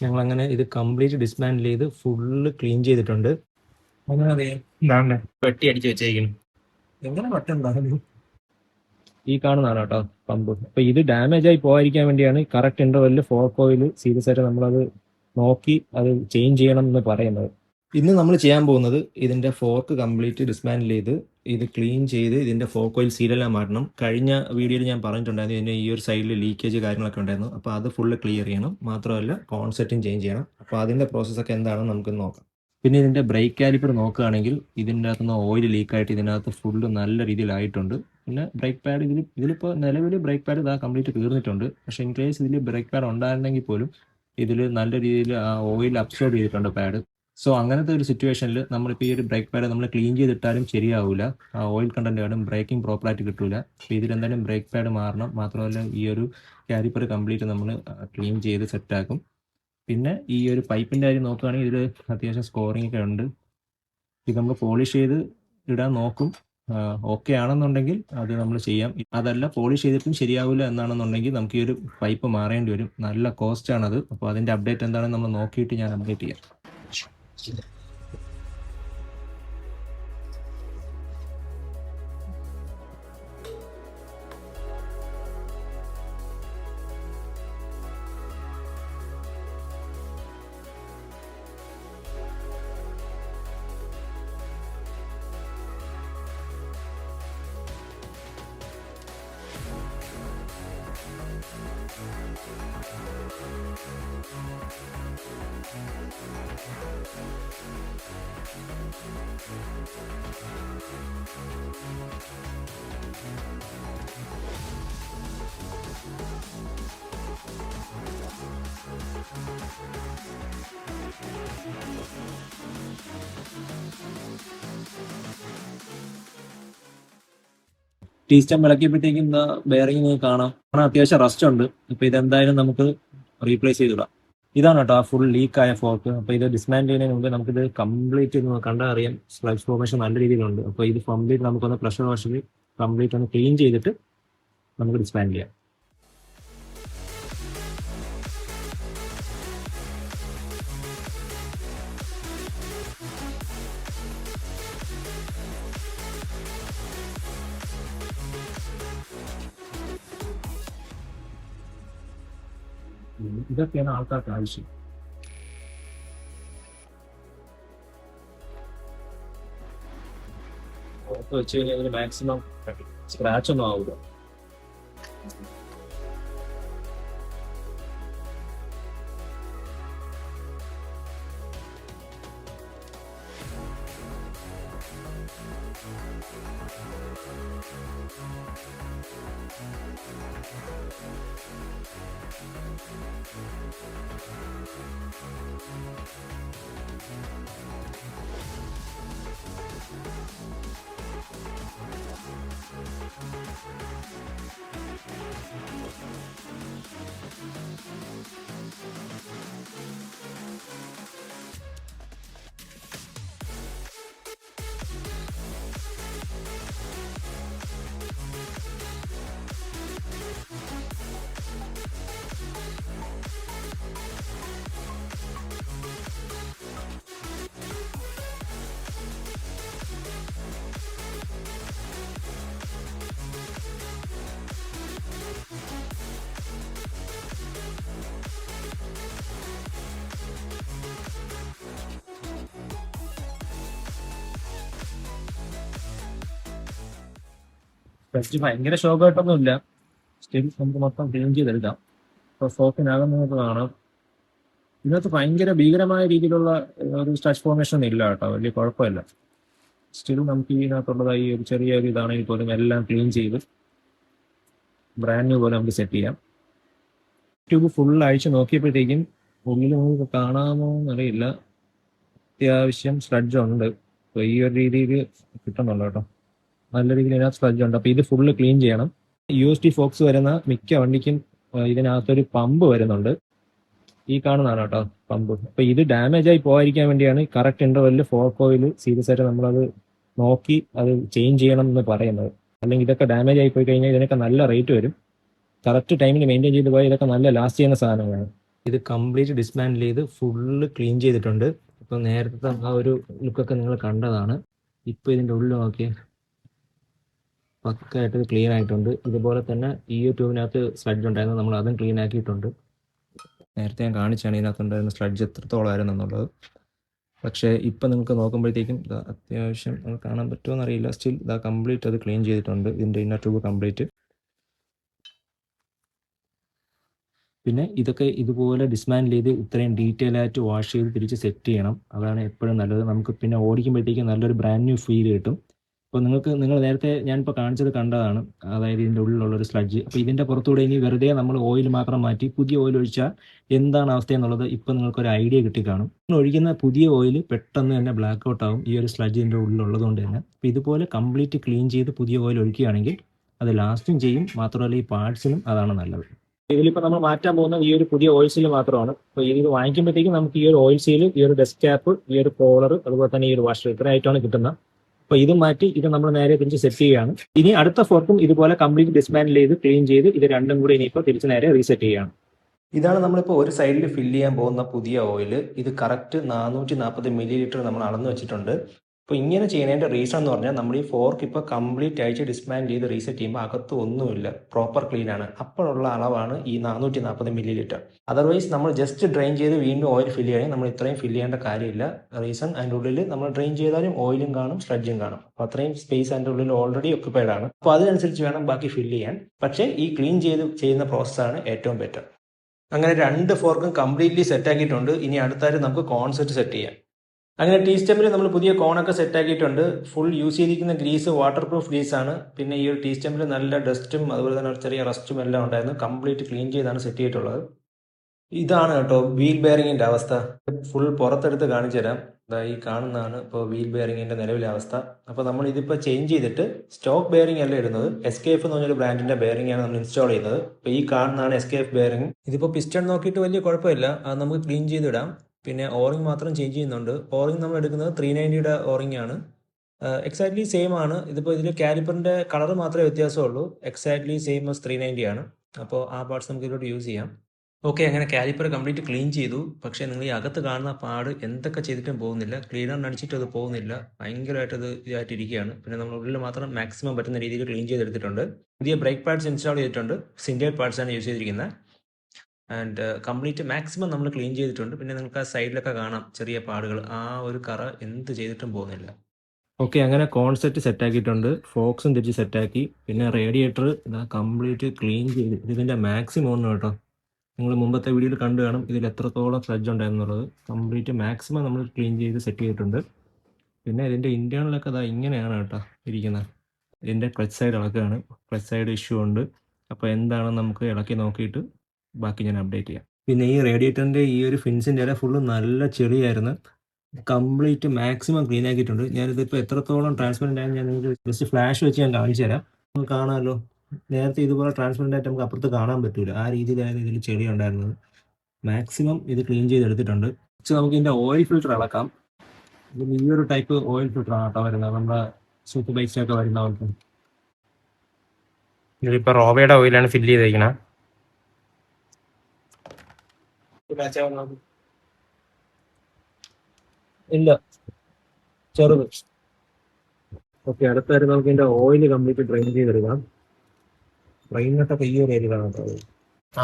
ഞങ്ങളങ്ങനെ ഇത് complete dismantle ചെയ്ത് ഫുള്ള് ക്ലീൻ ചെയ്തിട്ടുണ്ട്. അങ്ങനെ അറിയാം എന്താണ് വെട്ടി അടിച്ച് വെച്ചേക്കുന്നു. എങ്ങനെ വെട്ടുണ്ടാകുന്നു? ഈ കാണുന്നതാണ് കേട്ടോ പമ്പ്. അപ്പൊ ഇത് ഡാമേജ് ആയി പോകാതിരിക്കാൻ വേണ്ടിയാണ് കറക്റ്റ് ഇന്റർവെല്ലിൽ ഫോർക്ക് ഓയിൽ സീരിയസ് ആയിട്ട് നമ്മളത് നോക്കി അത് ചേഞ്ച് ചെയ്യണം എന്ന് പറയുന്നത്. ഇന്ന് നമ്മൾ ചെയ്യാൻ പോകുന്നത് ഇതിന്റെ ഫോർക്ക് കംപ്ലീറ്റ് ഡിസ്മാൻഡിൽ ചെയ്ത് ഇത് ക്ലീൻ ചെയ്ത് ഇതിന്റെ ഫോർക്ക് ഓയിൽ സീലെല്ലാം മാറ്റണം. കഴിഞ്ഞ വീഡിയോയിൽ ഞാൻ പറഞ്ഞിട്ടുണ്ടായിരുന്നു ഇതിന്റെ ഈ ഒരു സൈഡിൽ ലീക്കേജ് കാര്യങ്ങളൊക്കെ ഉണ്ടായിരുന്നു. അപ്പോൾ അത് ഫുള്ള് ക്ലിയർ ചെയ്യണം. മാത്രമല്ല കോൺസെപ്റ്റും ചേഞ്ച് ചെയ്യണം. അപ്പോൾ അതിന്റെ പ്രോസസ്സൊക്കെ എന്താണെന്ന് നമുക്ക് നോക്കാം. പിന്നെ ഇതിന്റെ ബ്രേക്ക് കാലിപ്പർ നോക്കുകയാണെങ്കിൽ ഇതിൻ്റെ അകത്തുനിന്ന് ഓയിൽ ലീക്കായിട്ട് ഇതിനകത്ത് ഫുള്ള് നല്ല രീതിയിലായിട്ടുണ്ട്. പിന്നെ ബ്രേക്ക് പാഡ് ഇതിലിപ്പോൾ നിലവിൽ ബ്രേക്ക് പാഡ് ഇതാ കംപ്ലീറ്റ് തീർന്നിട്ടുണ്ട്. പക്ഷേ ഇൻ കേസ് ഇതിൽ ബ്രേക്ക് പാഡ് ഉണ്ടായിരുന്നെങ്കിൽ പോലും ഇതിൽ നല്ല രീതിയിൽ ആ ഓയിൽ അബ്സോർബ് ചെയ്തിട്ടുണ്ട് പാഡ്. സോ അങ്ങനത്തെ ഒരു സിറ്റുവേഷനിൽ നമ്മളിപ്പോൾ ഈ ഒരു ബ്രേക്ക് പാഡ് നമ്മൾ ക്ലീൻ ചെയ്തിട്ടാലും ശരിയാവില്ല. ആ ഓയിൽ കണ്ടന്റ് കാരണം ബ്രേക്കിംഗ് പ്രോപ്പറായിട്ട് കിട്ടില്ല. അപ്പോൾ ഇതിലെന്തായാലും ബ്രേക്ക് പാഡ് മാറണം. മാത്രമല്ല ഈ ഒരു കാലിപ്പർ കംപ്ലീറ്റ് നമ്മൾ ക്ലീൻ ചെയ്ത് സെറ്റാക്കും. പിന്നെ ഈ ഒരു പൈപ്പിൻ്റെ കാര്യം നോക്കുകയാണെങ്കിൽ ഇതിൽ അത്യാവശ്യം സ്കോറിംഗ് ഒക്കെ ഉണ്ട്. ഇത് നമ്മൾ പോളിഷ് ചെയ്ത് ഇടാൻ നോക്കും. ഓക്കെ ആണെന്നുണ്ടെങ്കിൽ അത് നമ്മൾ ചെയ്യാം. അതല്ല പോളിഷ് ചെയ്തിട്ടും ശരിയാവില്ല എന്നാണെന്നുണ്ടെങ്കിൽ നമുക്ക് ഈ ഒരു പൈപ്പ് മാറേണ്ടി വരും. നല്ല കോസ്റ്റ് ആണത്. അപ്പോൾ അതിൻ്റെ അപ്ഡേറ്റ് എന്താണെന്ന് നമ്മൾ നോക്കിയിട്ട് ഞാൻ അപ്ഡേറ്റ് ചെയ്യാം. ടീ സ്റ്റം വിളക്കിയപ്പോഴത്തേക്കും ബെയറിംഗ് നിങ്ങൾക്ക് കാണാം. അത്യാവശ്യം റസ്റ്റ് ഉണ്ട്. അപ്പൊ ഇതെന്തായാലും നമുക്ക് റീപ്ലേസ് ചെയ്തിടാം. ഇതാണ് കേട്ടോ ആ ഫുൾ ലീക്കായ ഫോർക്ക്. അപ്പൊ ഇത് ഡിസ്മാൻഡ് ചെയ്യുന്നതിന് മുമ്പ് നമുക്കിത് കംപ്ലീറ്റ് കണ്ടാൽ അറിയാം സ്ലഡ്ജ് ഫോർമേഷൻ നല്ല രീതിയിലുണ്ട്. അപ്പൊ ഇത് കംപ്ലീറ്റ് നമുക്കൊന്ന് പ്രഷർ വാഷിൽ കംപ്ലീറ്റ് ഒന്ന് ക്ലീൻ ചെയ്തിട്ട് നമുക്ക് ഡിസ്മാൻഡ് ചെയ്യാം. ഇതൊക്കെയാണ് ആൾക്കാർക്ക് ആവശ്യം. ഫോർക്ക് വെച്ച് കഴിഞ്ഞാൽ മാക്സിമം സ്ക്രാച്ച് ഒന്നും ആവില്ല. ഫ്രിഡ്ജ് ഭയങ്കര ഷോക്കായിട്ടൊന്നുമില്ല. സ്റ്റിൽ നമുക്ക് മൊത്തം ക്ലീൻ ചെയ്തെടുക്കാം. ഇപ്പോൾ ഫോക്കിനകം നിങ്ങൾക്ക് കാണാം ഇതിനകത്ത് ഭയങ്കര ഭീകരമായ രീതിയിലുള്ള ഒരു സ്ട്രെച്ച് ഫോർമേഷൻ ഒന്നും ഇല്ല കേട്ടോ. വലിയ കുഴപ്പമില്ല. സ്റ്റിൽ നമുക്ക് ഇതിനകത്തുള്ളതായി ഒരു ചെറിയ ഒരു ഇതാണെങ്കിൽ പോലും എല്ലാം ക്ലീൻ ചെയ്ത് ബ്രാൻഡ് ന്യൂ പോലെ നമുക്ക് സെറ്റ് ചെയ്യാം. ട്യൂബ് ഫുൾ അഴിച്ച് നോക്കിയപ്പോഴത്തേക്കും ഉള്ളിൽ നമുക്ക് കാണാമോ എന്നറിയില്ല, അത്യാവശ്യം സ്ലഡ്ജ് ഉണ്ട്. അപ്പോൾ ഈ ഒരു രീതിയിൽ കിട്ടണമല്ലോ കേട്ടോ. നല്ല രീതിയിൽ ഇതിനകത്ത് സ്ലഡ്ജ് ഉണ്ട്. അപ്പോൾ ഇത് ഫുള്ള് ക്ലീൻ ചെയ്യണം. USD ഫോക്സ് വരുന്ന മിക്ക വണ്ടിക്കും ഇതിനകത്തൊരു പമ്പ് വരുന്നുണ്ട്. ഈ കാണുന്നതാണ് കേട്ടോ പമ്പ്. അപ്പോൾ ഇത് ഡാമേജ് ആയി പോകാതിരിക്കാൻ വേണ്ടിയാണ് കറക്റ്റ് ഇന്റർവെല്ലിൽ ഫോർക്ക് ഓയിൽ സീരിയസ് ആയിട്ട് നമ്മളത് നോക്കി അത് ചേഞ്ച് ചെയ്യണം എന്ന് പറയുന്നത്. അല്ലെങ്കിൽ ഇതൊക്കെ ഡാമേജ് ആയി പോയി കഴിഞ്ഞാൽ ഇതിനൊക്കെ നല്ല റേറ്റ് വരും. കറക്റ്റ് ടൈമിന് മെയിൻറ്റെയിൻ ചെയ്ത് പോയാൽ ഇതൊക്കെ നല്ല ലാസ്റ്റ് ചെയ്യുന്ന സാധനങ്ങളാണ്. ഇത് കംപ്ലീറ്റ് ഡിസ്മാൻഡിൽ ചെയ്ത് ഫുള്ള് ക്ലീൻ ചെയ്തിട്ടുണ്ട്. ഇപ്പോൾ നേരത്തെ ആ ഒരു ലുക്കൊക്കെ നിങ്ങൾ കണ്ടതാണ്. ഇപ്പോൾ ഇതിൻ്റെ ഉള്ളിൽ നോക്കി പക്കായിട്ട് ഇത് ക്ലീൻ ആയിട്ടുണ്ട്. ഇതുപോലെ തന്നെ ഈ ട്യൂബിനകത്ത് സ്ലഡ്ജ് ഉണ്ടായിരുന്നു, നമ്മൾ അതും ക്ലീൻ ആക്കിയിട്ടുണ്ട്. നേരത്തെ ഞാൻ കാണിച്ചാണ് ഇതിനകത്തുണ്ടായിരുന്ന സ്ലഡ്ജ് എത്രത്തോളമായിരുന്നു എന്നുള്ളത്. പക്ഷേ ഇപ്പം നിങ്ങൾക്ക് നോക്കുമ്പോഴത്തേക്കും അത്യാവശ്യം നമുക്ക് കാണാൻ പറ്റുമോ എന്നറിയില്ല. സ്റ്റിൽ കംപ്ലീറ്റ് അത് ക്ലീൻ ചെയ്തിട്ടുണ്ട്, ഇതിൻ്റെ ഇന്നർ ട്യൂബ് കംപ്ലീറ്റ്. പിന്നെ ഇതൊക്കെ ഇതുപോലെ ഡിസ്മാൻഡിൽ ചെയ്ത് ഇത്രയും ഡീറ്റെയിൽ ആയിട്ട് വാഷ് ചെയ്ത് തിരിച്ച് സെറ്റ് ചെയ്യണം. അതാണ് എപ്പോഴും നല്ലത്. നമുക്ക് പിന്നെ ഓടിക്കുമ്പോഴത്തേക്കും നല്ലൊരു ബ്രാൻഡ് ന്യൂ ഫീൽ കിട്ടും. അപ്പോൾ നിങ്ങൾ നേരത്തെ ഞാനിപ്പോൾ കാണിച്ചത് കണ്ടതാണ്, അതായത് ഇതിൻ്റെ ഉള്ളിലുള്ളൊരു സ്ലഡ്ജ്. അപ്പോൾ ഇതിൻ്റെ പുറത്തൂടെ ഇനി വെറുതെ നമ്മൾ ഓയിൽ മാത്രം മാറ്റി പുതിയ ഓയിൽ ഒഴിച്ചാൽ എന്താണ് അവസ്ഥ എന്നുള്ളത് ഇപ്പോൾ നിങ്ങൾക്കൊരു ഐഡിയ കിട്ടിക്കാണും. ഒഴിക്കുന്ന പുതിയ ഓയിൽ പെട്ടെന്ന് തന്നെ ബ്ലാക്ക് ഔട്ട് ആവും, ഈ ഒരു സ്ലഡ്ജിൻ്റെ ഉള്ളിലുള്ളത് കൊണ്ട് തന്നെ. അപ്പോൾ ഇതുപോലെ കംപ്ലീറ്റ് ക്ലീൻ ചെയ്ത് പുതിയ ഓയിൽ ഒഴിക്കുകയാണെങ്കിൽ അത് ലാസ്റ്റും ചെയ്യും, മാത്രമല്ല ഈ പാർട്സിനും അതാണ് നല്ലത്. ഇതിലിപ്പോൾ നമ്മൾ മാറ്റാൻ പോകുന്ന ഈ ഒരു പുതിയ ഓയിൽ സീൽ മാത്രമാണ്. അപ്പോൾ ഇത് വാങ്ങിക്കുമ്പോഴത്തേക്കും നമുക്ക് ഈ ഒരു ഓയിൽ സീൽ, ഈ ഒരു ഡെസ്ക് ക്യാപ്പ്, ഈ ഒരു കോളർ, അതുപോലെ തന്നെ ഈ ഒരു വാഷർ, ഇത്ര ആയിട്ടാണ് കിട്ടുന്നത്. അപ്പോൾ ഇത് മാറ്റി ഇത് നമ്മൾ നേരെ തിരിച്ച് സെറ്റ് ചെയ്യുകയാണ്. ഇനി അടുത്ത ഫോർക്കും ഇതുപോലെ കംപ്ലീറ്റ് ഡിസ്മാൻഡിൽ ചെയ്ത് ക്ലീൻ ചെയ്ത് ഇത് രണ്ടും കൂടി ഇനിയിപ്പോൾ തിരിച്ച് നേരെ റീസെറ്റ് ചെയ്യുകയാണ്. ഇതാണ് നമ്മളിപ്പോൾ ഒരു സൈഡിൽ ഫില്ല് ചെയ്യാൻ പോകുന്ന പുതിയ ഓയിൽ. ഇത് കറക്റ്റ് 440 ml നമ്മൾ അളന്ന് വെച്ചിട്ടുണ്ട്. അപ്പോൾ ഇങ്ങനെ ചെയ്യുന്നതിൻ്റെ റീസൺ എന്ന് പറഞ്ഞാൽ നമ്മൾ ഈ ഫോർക്ക് ഇപ്പോൾ കംപ്ലീറ്റ് അയച്ച് ഡിസ്മാൻഡിൽ ചെയ്ത് റീസെറ്റ് ചെയ്യുമ്പോൾ അകത്ത് ഒന്നുമില്ല, പ്രോപ്പർ ക്ലീൻ ആണ്. അപ്പോഴുള്ള അളവാണ് ഈ 440 ml. അതർവൈസ് നമ്മൾ ജസ്റ്റ് ഡ്രെയിൻ ചെയ്ത് വീണ്ടും ഓയിൽ ഫില്ല് ചെയ്യണമെങ്കിൽ നമ്മൾ ഇത്രയും ഫില്ല് ചെയ്യേണ്ട കാര്യമില്ല. റീസൺ അതിൻ്റെ ഉള്ളിൽ നമ്മൾ ഡ്രെയിൻ ചെയ്താലും ഓയിലും കാണും, സ്ലഡ്ജും കാണും. അപ്പോൾ അത്രയും സ്പേസ് അതിൻ്റെ ഉള്ളിൽ ഓൾറെഡി ഒക്യുപ്പൈഡ് ആണ്. അപ്പോൾ അതിനനുസരിച്ച് വേണം ബാക്കി ഫില്ല് ചെയ്യാൻ. പക്ഷേ ഈ ക്ലീൻ ചെയ്യുന്ന പ്രോസസ്സാണ് ഏറ്റവും ബെറ്റർ. അങ്ങനെ രണ്ട് ഫോർക്കും കംപ്ലീറ്റ്ലി സെറ്റ് ആക്കിയിട്ടുണ്ട്. ഇനി അടുത്തായിട്ട് നമുക്ക് കോൺ സെറ്റ് ചെയ്യാം. അങ്ങനെ ടീ സ്റ്റെമ്മിൽ നമ്മൾ പുതിയ കോണൊക്കെ സെറ്റ് ആക്കിയിട്ടുണ്ട്. ഫുൾ യൂസ് ചെയ്തിരിക്കുന്ന ഗ്രീസ് വാട്ടർ പ്രൂഫ് ഗ്രീസാണ്. പിന്നെ ഈ ഒരു ടീ സ്റ്റെമ്മിൽ നല്ല ഡസ്റ്റും അതുപോലെ തന്നെ ചെറിയ റസ്റ്റും എല്ലാം ഉണ്ടായിരുന്നു. കംപ്ലീറ്റ് ക്ലീൻ ചെയ്താണ് സെറ്റ് ചെയ്തിട്ടുള്ളത്. ഇതാണ് കേട്ടോ വീൽ ബെയറിങ്ങിൻ്റെ അവസ്ഥ. ഫുൾ പുറത്തെടുത്ത് കാണിച്ചു തരാം. ഈ കാണുന്നതാണ് ഇപ്പോൾ വീൽ ബെയറിങ്ങിൻ്റെ നിലവിലെ അവസ്ഥ. അപ്പോൾ നമ്മൾ ഇതിപ്പോൾ ചേഞ്ച് ചെയ്തിട്ട് സ്റ്റോക്ക് ബെയറിംഗ് അല്ല ഇടുന്നത്, SKF എന്ന് പറഞ്ഞൊരു ബ്രാൻഡിൻ്റെ ബെയറിംഗ് ആണ് നമ്മൾ ഇൻസ്റ്റാൾ ചെയ്യുന്നത്. അപ്പോൾ ഈ കാണുന്നതാണ് SKF ബെയറിംഗ്. ഇതിപ്പോൾ പിസ്റ്റൺ നോക്കിയിട്ട് വലിയ കുഴപ്പമില്ല, അത് നമുക്ക് ക്ലീൻ ചെയ്തിടാം. പിന്നെ ഓറിംഗ് മാത്രം ചേഞ്ച് ചെയ്യുന്നുണ്ട്. ഓറിംഗ് നമ്മൾ എടുക്കുന്നത് 390 ഓറിംഗ് ആണ്. എക്സാക്ട്ലി സെയിം ആണ്. ഇതിപ്പോൾ ഇതിൽ കാലിപ്പറിൻ്റെ കളർ മാത്രമേ വ്യത്യാസമുള്ളൂ. എക്സാക്ട്ലി സെയിം ആസ് 390 ആണ്. അപ്പോൾ ആ പാർട്സ് നമുക്ക് ഇതിലോട്ട് യൂസ് ചെയ്യാം. ഓക്കെ, അങ്ങനെ കാലിപ്പർ കംപ്ലീറ്റ് ക്ലീൻ ചെയ്തു. പക്ഷേ നിങ്ങൾ ഈ അകത്ത് കാണുന്ന പാട് എന്തൊക്കെ ചെയ്തിട്ടും പോകുന്നില്ല, ക്ലീനർ അടിച്ചിട്ട് അത് പോകുന്നില്ല, ഭയങ്കരമായിട്ട് അത് ഇതായിട്ടിരിക്കുകയാണ്. പിന്നെ നമ്മൾ ഉള്ളിൽ മാത്രം മാക്സിമം പറ്റുന്ന രീതിയിൽ ക്ലീൻ ചെയ്തെടുത്തിട്ടുണ്ട്. പുതിയ ബ്രേക്ക് പാഡ്സ് ഇൻസ്റ്റാൾ ചെയ്തിട്ടുണ്ട്, സിൻഡേഡ് പാഡ്സ് ആണ് യൂസ് ചെയ്തിരിക്കുന്നത്. ആൻഡ് കംപ്ലീറ്റ് മാക്സിമം നമ്മൾ ക്ലീൻ ചെയ്തിട്ടുണ്ട്. പിന്നെ നിങ്ങൾക്ക് ആ സൈഡിലൊക്കെ കാണാം ചെറിയ പാടുകൾ, ആ ഒരു കറ എന്ത് ചെയ്തിട്ടും പോകുന്നില്ല. ഓക്കെ, അങ്ങനെ കോൺസെപ്റ്റ് സെറ്റാക്കിയിട്ടുണ്ട്, ഫോക്സും തിരിച്ച് സെറ്റാക്കി. പിന്നെ റേഡിയേറ്റർ കംപ്ലീറ്റ് ക്ലീൻ ചെയ്ത് ഇതിൻ്റെ മാക്സിമം ആണ് കേട്ടോ. നിങ്ങൾ മുമ്പത്തെ വീഡിയോയിൽ കണ്ടു കാണും ഇതിൽ എത്രത്തോളം സ്ലഡ്ജ് ഉണ്ടായിരുന്നുള്ളത്. കംപ്ലീറ്റ് മാക്സിമം നമ്മൾ ക്ലീൻ ചെയ്ത് സെറ്റ് ചെയ്തിട്ടുണ്ട്. പിന്നെ ഇതിൻ്റെ ഇൻറ്റേർണലൊക്കെ ഇങ്ങനെയാണ് കേട്ടോ ഇരിക്കുന്നത്. ഇതിൻ്റെ ക്ലച്ച് സൈഡ് ഇളക്കുകയാണ്, ക്ലച്ച് സൈഡ് ഇഷ്യൂ ഉണ്ട്. അപ്പോൾ എന്താണെന്ന് നമുക്ക് ഇളക്കി നോക്കിയിട്ട് ബാക്കി ഞാൻ അപ്ഡേറ്റ് ചെയ്യാം. പിന്നെ ഈ റേഡിയേറ്ററിൻ്റെ ഈ ഒരു ഫിൻസിൻ്റെ ഇടയിൽ ഫുള്ള് നല്ല ചെളിയായിരുന്നു. കംപ്ലീറ്റ് മാക്സിമം ക്ലീൻ ആക്കിയിട്ടുണ്ട്. ഞാനിതിപ്പോൾ എത്രത്തോളം ട്രാൻസ്പെറൻ്റ് ആയെന്ന് ഞാൻ നിങ്ങൾക്ക് ജസ്റ്റ് ഫ്ലാഷ് വെച്ച് ഞാൻ കാണിച്ചു തരാം. നമുക്ക് കാണാമല്ലോ, നേരത്തെ ഇതുപോലെ ട്രാൻസ്പെറൻ്റ് ആയിട്ട് നമുക്ക് അപ്പുറത്ത് കാണാൻ പറ്റില്ല, ആ രീതിയിലായിരുന്നു ഇതിൽ ചെളി ഉണ്ടായിരുന്നത്. മാക്സിമം ഇത് ക്ലീൻ ചെയ്തെടുത്തിട്ടുണ്ട്. പക്ഷെ നമുക്ക് ഇതിൻ്റെ ഓയിൽ ഫിൽറ്റർ ഇളക്കാം. ഇതിൽ ഈ ഒരു ടൈപ്പ് ഓയിൽ ഫിൽറ്ററാണ് കേട്ടോ വരുന്നത്, നമ്മുടെ സൂപ്പർ ബൈക്സിലൊക്കെ വരുന്നവർക്ക്. ഇതിപ്പോൾ റോവയുടെ ഓയിലാണ് ഫില്ല് ചെയ്തിരിക്കുന്നത്. ഇല്ല, ചെറുത്. ഓക്കെ, അടുത്തായിട്ട് നമുക്ക് ഇതിൻ്റെ ഓയിൽ കംപ്ലീറ്റ് ഡ്രെയിൻ ചെയ്തെടുക്കാം. ഡ്രെയിനൊക്കെ ഈ ഒരു ഏരിയയിലാണ് കേട്ടോ.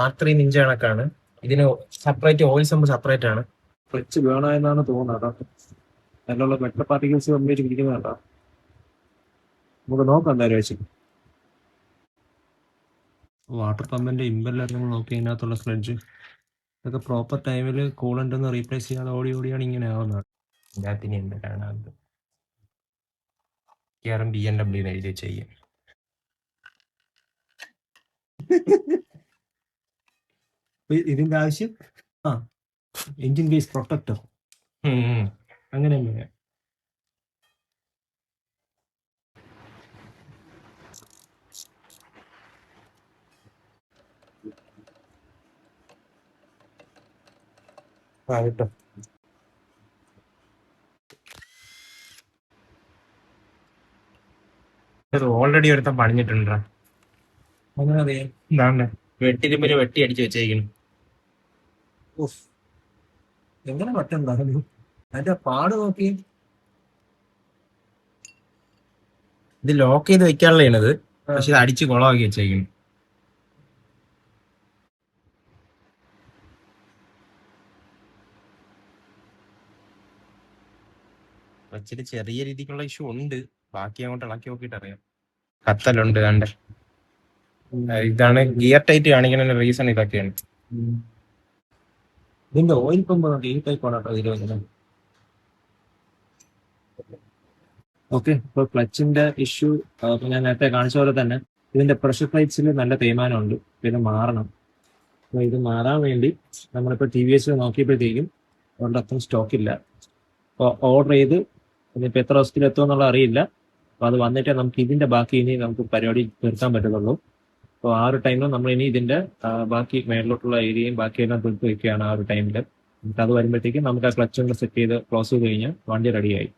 R3 ഇഞ്ച് കണക്കാണ്. ഇതിന് സെപ്പറേറ്റ് ഓയിൽ സംഭവം സെപ്പറേറ്റ് ആണ്. ക്ലച്ച് വേണമെന്നാണ് തോന്നുന്നത് കേട്ടോ. അതിലുള്ള മെറ്റൽ പാർട്ടിക്കിൾസ് കംപ്ലീറ്റ് പിടിക്കുന്നത് കേട്ടോ. നമുക്ക് നോക്കാം എന്തായാലും വെച്ച്. വാട്ടർ പമ്പിൻ്റെ ഇമ്പെല്ലാം നമ്മൾ നോക്കി, ഇതിനകത്തുള്ള സ്ലഡ്ജ് ഇതൊക്കെ പ്രോപ്പർ ടൈമിൽ കൂളൻ്റ് ഒന്ന് റീപ്ലേസ് ചെയ്യാതെ ഓടിയാണ് ഇങ്ങനെ ആവുന്നത്. ഇതിനകത്തിന് എന്തൊക്കെയാണ് അത് BMW എഴുതി ചെയ്യാം. ഇതിന്റെ ആവശ്യം എഞ്ചിൻ ബേസ് പ്രൊട്ടക്ടർ അങ്ങനെ തന്നെ. കേട്ടോ, ഓൾറെഡി ഒരുത്ത പണിഞ്ഞിട്ടുണ്ടോ? അങ്ങനെ അറിയാം. വെട്ടിരുമ്പിന് വെട്ടി അടിച്ച് വെച്ചേക്കുന്നു. ഉഫ്, എങ്ങനെ പറ്റുണ്ടായിരുന്നു അതിന്റെ പാട് നോക്കി. ഇത് ലോക്ക് ചെയ്ത് വെക്കാനുള്ളതാണിത്, പക്ഷെ ഇത് അടിച്ച് കുളമാക്കി വെച്ചേക്കുന്നു. ഇച്ചിരി ചെറിയ രീതിക്കുള്ള ഇഷ്യൂ ഉണ്ട്, ബാക്കി അങ്ങോട്ട് ഇളക്കി നോക്കിയിട്ട് അറിയാം. കത്തലുണ്ട് കണ്ടേ. ഇതാണ് ഗിയർ ടൈറ്റ് കാണിക്കുന്ന റീസൺ ഇതൊക്കെയാണ്. ഇതിന്റെ ഓയിൽ പമ്പ് ഈ ടൈപ്പ് ആണ് കേട്ടോ ഇതിൽ. ഓക്കെ, ഇപ്പൊ ക്ലച്ചിന്റെ ഇഷ്യൂ ഞാൻ നേരത്തെ കാണിച്ച പോലെ തന്നെ ഇതിന്റെ പ്രഷർ പ്ലേറ്റ്സിൽ നല്ല തേയ്മാനമുണ്ട്. ഇത് മാറണം. അപ്പൊ ഇത് മാറാൻ വേണ്ടി നമ്മളിപ്പോൾ TVS നോക്കിയപ്പോഴത്തേക്കും അതുകൊണ്ട് അത്രയും സ്റ്റോക്ക് ഇല്ല. അപ്പോൾ ഓർഡർ ചെയ്ത് ഇനിയിപ്പോൾ എത്ര ദിവസത്തിൽ എത്തുമെന്നുള്ള അറിയില്ല. അപ്പോൾ അത് വന്നിട്ടേ നമുക്ക് ഇതിന്റെ ബാക്കി ഇനി നമുക്ക് പരിപാടി തീർക്കാൻ പറ്റത്തുള്ളൂ. അപ്പോൾ ആ ഒരു ടൈമിൽ നമ്മൾ ഇനി ഇതിന്റെ ബാക്കി മേളിലോട്ടുള്ള ഏരിയയും ബാക്കിയെല്ലാം തീർത്ത് വെക്കുകയാണ് ആ ഒരു ടൈമിൽ. എന്നിട്ട് അത് വരുമ്പോഴത്തേക്കും നമുക്ക് ആ ക്ലച്ച് കൊണ്ട് സെറ്റ് ചെയ്ത് ക്ലോസ് ചെയ്ത് കഴിഞ്ഞാൽ വണ്ടി റെഡിയായി.